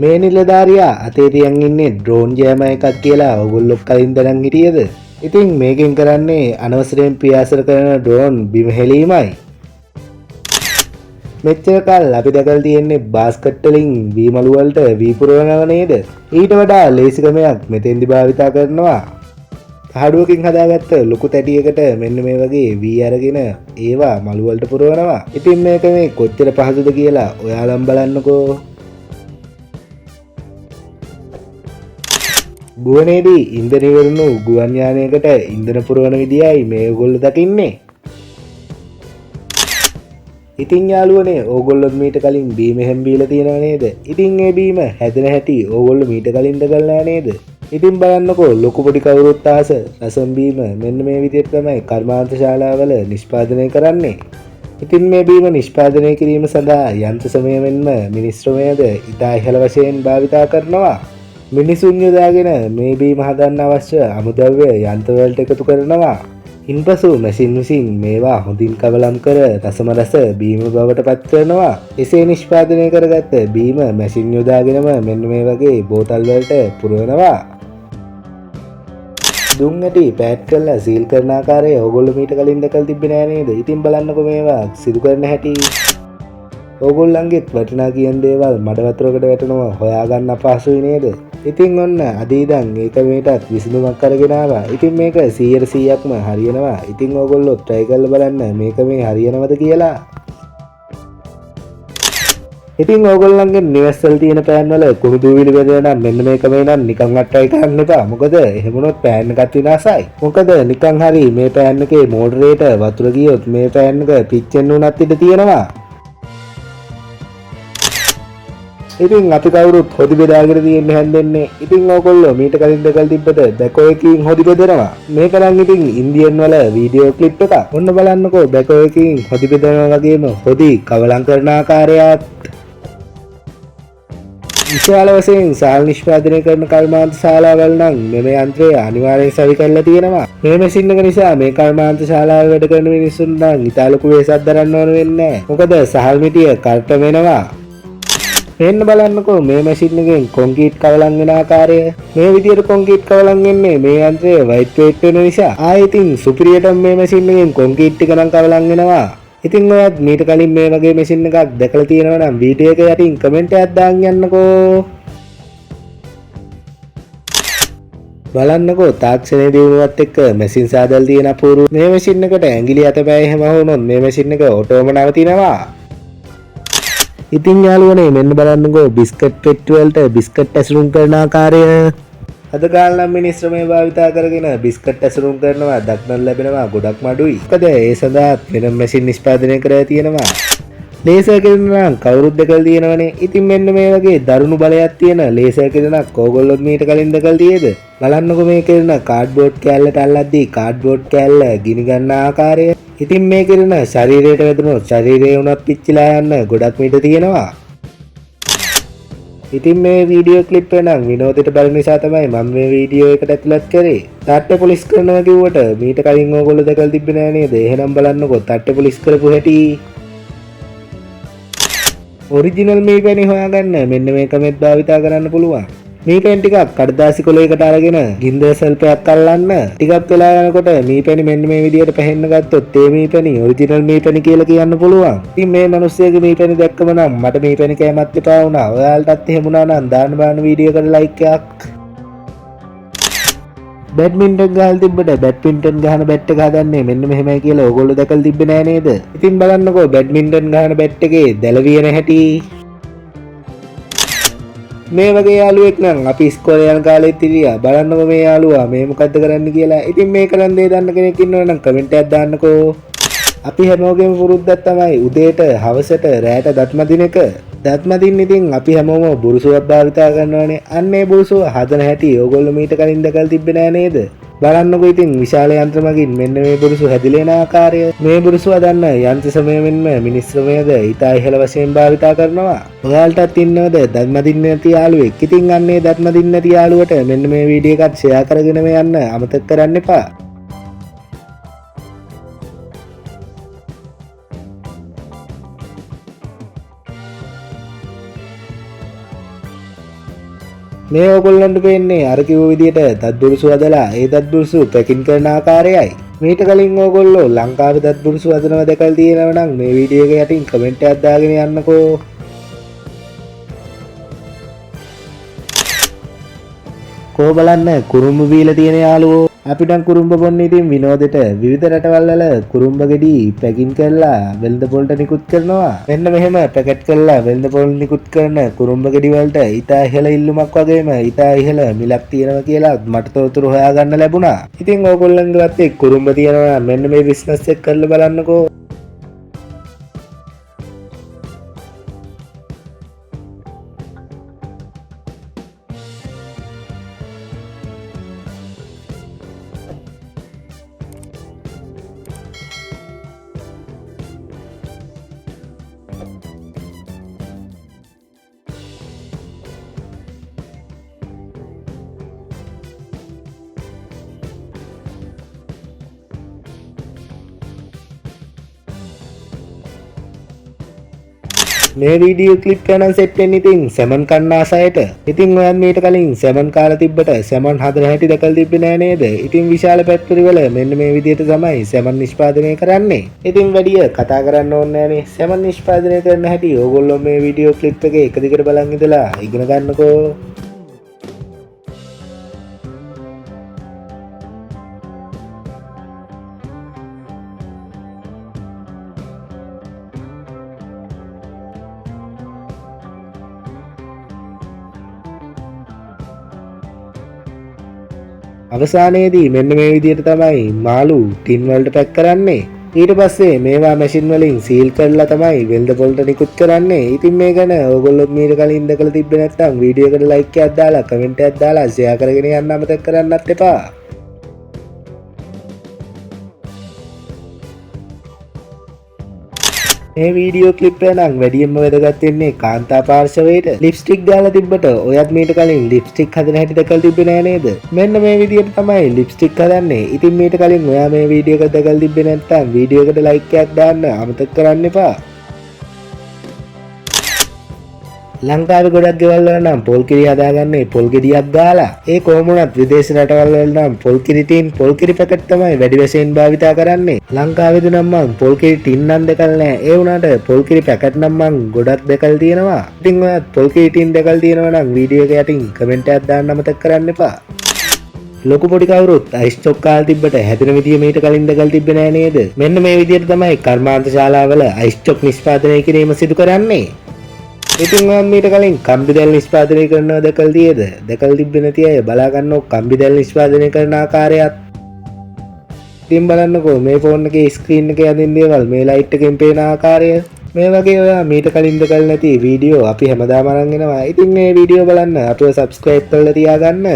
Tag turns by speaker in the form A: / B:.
A: මේ නිලධාරියා අතේ තියන් ඉන්නේ ඩ්‍රෝන් ජෑම එකක් කියලා ඔයගොල්ලෝ කලින් දැනන් හිටියද? ඉතින් මේකෙන් කරන්නේ අනවසරයෙන් පියාසර කරන ඩ්‍රෝන් බිම හෙලීමයි. මෙච්චර කල් අපි දැකලා තියෙන්නේ බාස්කට් වලින් වී මළු වලට වී පුරවනව නේද? ඊට වඩා ලේසි ක්‍රමයක් මෙතෙන්දි භාවිතා කරනවා. හඩුවකින් හදාගත්ත ලොකු තැටියකට මෙන්න මේ වගේ වී අරගෙන ඒවා මළු වලට පුරවනවා. ඉතින් මේක මේ කොච්චර පහසුද කියලා ඔයාලම බලන්නකෝ. ගුවනේදී ඉන්ධන ඉවරුණු ගුවන් යානයකට ඉන්ධන පුරවන විදියයි මේ ඔයගොල්ලෝ දකින්නේ. ඉතින් යාළුවනේ ඕගොල්ලොත් මීට කලින් බීම හැම් බීලා තියෙනව නේද? ඉතින් ඒ බීම හැදෙන හැටි ඕගොල්ලෝ මීට කලින් දැකලා නේද? ඉතින් බලන්නකෝ ලොකු පොඩි කවුරුත් ආස රසම් බීම මෙන්න මේ විදිහට තමයි කර්මාන්ත ශාලාවල නිෂ්පාදනය කරන්නේ. ඉතින් මේ බීම නිෂ්පාදනය කිරීම සඳහා යන්ත්‍ර සමය මෙන්ම මිනිස් ශ්‍රමයද ඉතා ඉහළ වශයෙන් භාවිතා කරනවා. මිනිසුන් යොදාගෙන මේ බීම හදන්න අවශ්‍ය අමුද්‍රව්‍ය යන්ත්‍ර වලට එකතු කරනවා. ඉන්පසු මැෂින් විසින් මේවා හොඳින් කවලම් කර රසම රස බීම බවට පත් කරනවා. එසේ නිෂ්පාදනය කරගත්ත බීම මැෂින් යොදාගෙනම මෙන්න මේ වගේ බෝතල් වලට පුරවනවා. දුම් ඇටි පැට් කරලා සීල් කරන ආකාරය ඕගොල්ලෝ මීට කලින් දැකලා තිබ්බේ නෑ නේද? ඉතින් බලන්නකෝ මේවා සිදු කරන හැටි. ඕගොල්ලන්ගෙත් වටිනා කියන දේවල් මඩ වතුරකට වැටෙනවා හොයාගන්න අපහසුයි නේද? ඉතින් ඔන්න අද ඉඳන් ඒක මේටත් විසඳුමක් අරගෙන ආවා. ඉතින් මේක 100%ක්ම හරියනවා. ඉතින් ඕගොල්ලෝ try කරලා බලන්න මේක මේ හරියනවද කියලා. ඉතින් ඕගොල්ලන්ගේ නිවෙස්වල තියෙන පෑන් වල කුණු දූවිලි වැදෙනවා නම් මෙන්න මේක මේ නම් නිකන් අට්ටයි කරන්න එපා. මොකද එහෙම වුණොත් පෑන් එකත් විනාශයි. මොකද නිකන් හරි මේ පෑන් එකේ මෝටරේට වතුර ගියොත් මේ පෑන් එක පිච්චෙන්න උනත් ඉඩ තියෙනවා. ඉතින් අපි කවුරුත් හොදි බෙදාගෙන තියෙන්නේ හැන්දෙන්නේ. ඉතින් ඕගොල්ලෝ මීට කලින් දැකලා තිබ්බට බැකෝ එකකින් හොදි බෙදනවා. මේක නම් ඉතින් ඉන්දියන් වල වීඩියෝ ක්ලිප් එකක්. ඔන්න බලන්නකෝ බැකෝ එකකින් හොදි බෙදනවා වගේම හොදි කවලම් කරන ආකාරයත්. විශාල වශයෙන් සාල් නිෂ්පාදනය කරන කර්මාන්ත ශාලාවල නම් මෙම යන්ත්‍රය අනිවාර්යෙන් සවි කරලා තියෙනවා. මේ මැෂින් එක නිසා මේ කර්මාන්ත ශාලාවේ වැඩ කරන මිනිස්සුන් නම් ඉතා ලොකු වෙහෙසක් දරන්න ඕන වෙන්නේ නැහැ. මොකද සහල් මිටිය කරට වෙනවා. මෙන්න බලන්නකෝ මේ මැෂින් එකෙන් කොන්ක්‍රීට් කවලම් වෙන ආකාරය. මේ විදියට කොන්ක්‍රීට් කවලම් වෙන්නේ මේ යන්ත්‍රය වයිට් වේට් වෙන නිසා. ආයෙත් සුපිරියටම මේ මැෂින් එකෙන් කොන්ක්‍රීට් එක නම් කවලම් වෙනවා. ඉතින් ඔයත් මීට කලින් මේ වගේ මැෂින් එකක් දැකලා තියෙනවා නම් වීඩියෝ එක යටින් කමෙන්ට් එකක් දාන්න යන්නකෝ. බලන්නකෝ තාක්ෂණයේ දියුණුවත් එක්ක මැෂින් සාදල් තියෙන අපූර්ව මේ මැෂින් එකට ඇඟිලි අතපය එහෙම වුණොත් මේ මැෂින් එක ඔටෝම නවතිනවා. ඉතින් යාළුවනේ මෙන්න බලන්නකෝ බිස්කට් පෙට්ටි වලට බිස්කට් ඇසුරුම් කරන ආකාරය. අද කාලේ නම් මිනිස් ශ්‍රමය භාවිතා කරගෙන බිස්කට් ඇසුරුම් කරනවා දක්නට ලැබෙනවා ගොඩක් අඩුයි. මොකද ඒ සඳහා වෙනම මැෂින් නිෂ්පාදනය කරලා තියෙනවා. ලේසර් කෙරෙන නම් කවුරුත් දැකලා තියෙනවනේ. ඉතින් මෙන්න මේ වගේ දරුණු බලයක් තියෙන ලේසර් කෙරෙනක් ඕගොල්ලොත් මීට කලින් දැකලා තියෙද? බලන්නකෝ මේ කෙරෙන කාඩ්බෝඩ් කෑල්ලට අල්ලද්දී කාඩ්බෝඩ් කෑල්ල ගිනි ගන්න ආකාරය. ඉතින් මේ කෙරෙන ශරීරයට වැදුනොත් ශරීරය උනත් පිච්චිලා යන්න ගොඩක් මීට තියෙනවා. ඉතින් මේ වීඩියෝ ක්ලිප් එක නම් විනෝදයට බලන නිසා තමයි මම මේ වීඩියෝ එකට ඇතුළත් කරේ. තට්ටේ පොලිස් කරනවා කිව්වට මීට කලින් ඕගොල්ලෝ දැකලා තිබ්බේ නෑ නේද? එහෙනම් බලන්නකෝ තට්ටේ පොලිස් කරපු හැටි. ඔරිජිනල් මේ පැණි හොයාගන්න මෙන්න මේ කමෙන්ට් භාවිතා කරන්න පුළුවන්. මේ පැන් ටිකක් කඩදාසි කොලයකට අරගෙන ගින්දර සල්පයක් අල්ලන්න. ටිකක් වෙලා යනකොට මේ පැණි මෙන්න මේ විදියට පැහෙන්න ගත්තොත් ඒ මේ පැණි ඔරිජිනල් මේ පැණි කියලා කියන්න පුළුවන්. ඉතින් මේ මිනිස්සෙගේ මේ පැණි දැක්කම නම් මට මේ පැණි කෑමත් එපා වුණා. ඔයාලටත් එහෙම වුණා නම් දාන්න බලන්න වීඩියෝ එකට ලයික් එකක්. බැඩ්මින්ටන් ගහලා තිබ්බට බැඩ්මින්ටන් ගහන බැට් එක හදන්නේ මෙන්න මෙහෙමයි කියලා ඕගොල්ලෝ දැකලා තිබ්බේ නෑ නේද? ඉතින් බලන්නකෝ බැඩ්මින්ටන් ගහන බැට් එකේ දැලවියන හැටි. මේ වගේ යාළුවෙක් නම් අපි ඉස්කෝලේ යන කාලෙත් හිටියා. බලන්නකෝ මේ යාළුවා මේ මොකද්ද කරන්න කියලා. ඉතින් මේ කරන් දේ දන්න කෙනෙක් ඉන්නවා නම් කමෙන්ට් එකක් දාන්නකෝ. අපි හැමෝගෙම පුරුද්දක් තමයි උදේට හවසට රැයට දත් මදින එක. දත් මදින්න ඉතින් අපි හැමෝම බුරුසුවක් භාවිතා කරනවානේ. අන්න ඒ බුරුසුව හදන හැටි ඕගොල්ලෝ මීට කලින් දැකලා තිබ්බේ නෑ නේද? බලන්නකෝ ඉතින් විශාල යන්ත්‍ර මගින් මෙන්න මේ බුරුසු හැදිලා යන ආකාරය. මේ බුරුසුව හදන්න යන්ත්‍ර ශ්‍රමය මෙන්ම මිනිස් ශ්‍රමයද ඉතා ඉහළ වශයෙන් භාවිතා කරනවා. ඔයාලටත් ඉන්නවද දත් මදින්න නැති යාළුවෙක්? ඉතින් අන්නේ දත් මදින්න නැති යාළුවට මෙන්න මේ වීඩියෝ එකත් ෂෙයා කරගෙන යන්න අමතක කරන්න එපා. මේ ඔයගොල්ලන්ට පේන්නේ අර කිව්ව විදියට දත්බුරුසු හදලා ඒ දත්බුරුසු පැකින් කරන ආකාරයයි. මීට කලින් ඕගොල්ලෝ ලංකාවේ දත්බුරුසු හදනවා දැකලා තියෙනවා නම් මේ වීඩියෝ එක යටින් කමෙන්ට් එකක් දාගෙන යන්නකෝ. කෝ බලන්න කුරුම්බ බීලා තියෙන යාළුවෝ. අපි නම් කුරුම්බ බොන්නේ ඉතින් විනෝදෙට විවිධ රටවල් වල කුරුම්බ ගෙඩි පැකින් කරලා වෙළඳ පොළට නිකුත් කරනවා. මෙන්න මෙහෙම පැකට් කරලා වෙළඳ පොළ නිකුත් කරන කුරුම්බ ගෙඩි වලට ඉතා ඉහළ ඉල්ලුමක් වගේම ඉතා ඉහළ මිලක් තියෙනවා කියලා මට තොරතුරු හොයාගන්න ලැබුණා. ඉතින් ඕගොල්ලන්ගේ වත්තේ කුරුම්බ තියෙනවා මෙන්න මේ බිස්නස් එක කරලා බලන්නකෝ. මේ වීඩියෝ ක්ලිප් එක නම් සෙට් වෙන්නේ ඉතින් සැමන් කන්න ආසයට. ඉතින් ඔයත් මීට කලින් සැමන් කාලා තිබ්බට සැමන් හදන හැටි දැකලා තිබ්බේ නෑ නේද? ඉතින් විශාල ෆැක්ටරි වල මෙන්න මේ විදිහට තමයි සැමන් නිෂ්පාදනය කරන්නේ. ඉතින් වැඩිය කතා කරන්න ඕනේ නෑනේ. සැමන් නිෂ්පාදනය කරන හැටි ඕගොල්ලෝ මේ වීඩියෝ ක්ලිප් එකේ එක දිගට බලන් ඉඳලා ඉගෙන ගන්නකෝ. අවසානයේදී මෙන්න මේ විදිහට තමයි මාළු ටින් වලට පැක් කරන්නේ. ඊට පස්සේ මේවා මැෂින් වලින් සීල් කරලා තමයි වෙළඳ පොළට නිකුත් කරන්නේ. ඉතින් මේ ගැන ඕගොල්ලෝ මීට කලින් දැකලා තිබ්බේ නැත්නම් වීඩියෝ එකට ලයික් එකක් දාලා කමෙන්ට් එකක් දාලා ෂෙයා කරගෙන යන්න අමතක කරන්නත් එපා. මේ වීඩියෝ ක්ලිප් එක නම් වැඩියෙන්ම වැදගත් වෙන්නේ කාන්තා පාර්ශවයට. ලිප්ස්ටික් දාලා තිබ්බට ඔයත් මීට කලින් ලිප්ස්ටික් හදන හැටි දැකලා තිබ්බේ නෑ නේද? මෙන්න මේ විදිහට තමයි ලිප්ස්ටික් හදන්නේ. ඉතින් මීට කලින් ඔයා මේ වීඩියෝ එක දැකලා තිබ්බේ නැත්නම් වීඩියෝ එකට ලයික් එකක් දාන්න අමතක කරන්න එපා. ලංකාවේ ගොඩක් ගෙවල් වල නම් පොල් කිරි හදාගන්නේ පොල් ගෙඩියක් දාලා. ඒ කොහොම වුණත් විදේශ රටවල් වල නම් පොල් කිරි ටින් පොල් කිරි පැකට් තමයි වැඩි වශයෙන් භාවිතා කරන්නේ. ලංකාවේදී නම් මම පොල් කිරි ටින් නම් දැකලා නෑ. ඒ වුණාට පොල් කිරි පැකට් නම් මම ගොඩක් දැකලා තියෙනවා. ඉතින් ඔයත් පොල් කිරි ටින් දැකලා තියෙනවා නම් වීඩියෝ එක යටින් කමෙන්ට් එකක් දාන්න අමතක කරන්න එපා. ලොකු පොඩි කවුරුත් අයිස් ස්ටොක් කාලා තිබ්බට හැදෙන විදිය මීට කලින් දැකලා තිබ්බේ නෑ නේද? මෙන්න මේ විදියට තමයි කර්මාන්ත ශාලාවල අයිස් ස්ටොක් නිෂ්පාදනය කිරීම සිදු කරන්නේ. ඉතින් ඔයන් මීට කලින් කම්බි දැල් නිෂ්පාදනය කරනවා දැකලා තියෙද? දැකලා තිබ්බේ නැති අය බලා ගන්නකො කම්බි දැල් නිෂ්පාදනය කරන ආකාරයත්. ඉතින් බලන්නකෝ මේ ෆෝන් එකේ ස්ක්‍රීන් එකේ අදින් දේවල් මේ ලයිට් එකෙන් පේන ආකාරය. මේ වගේ ඔයා මීට කලින් දැකලා නැති වීඩියෝ අපි හැමදාම අරන් එනවා. ඉතින් මේ වීඩියෝ බලන්න අපිව subscribe කරලා තියාගන්න.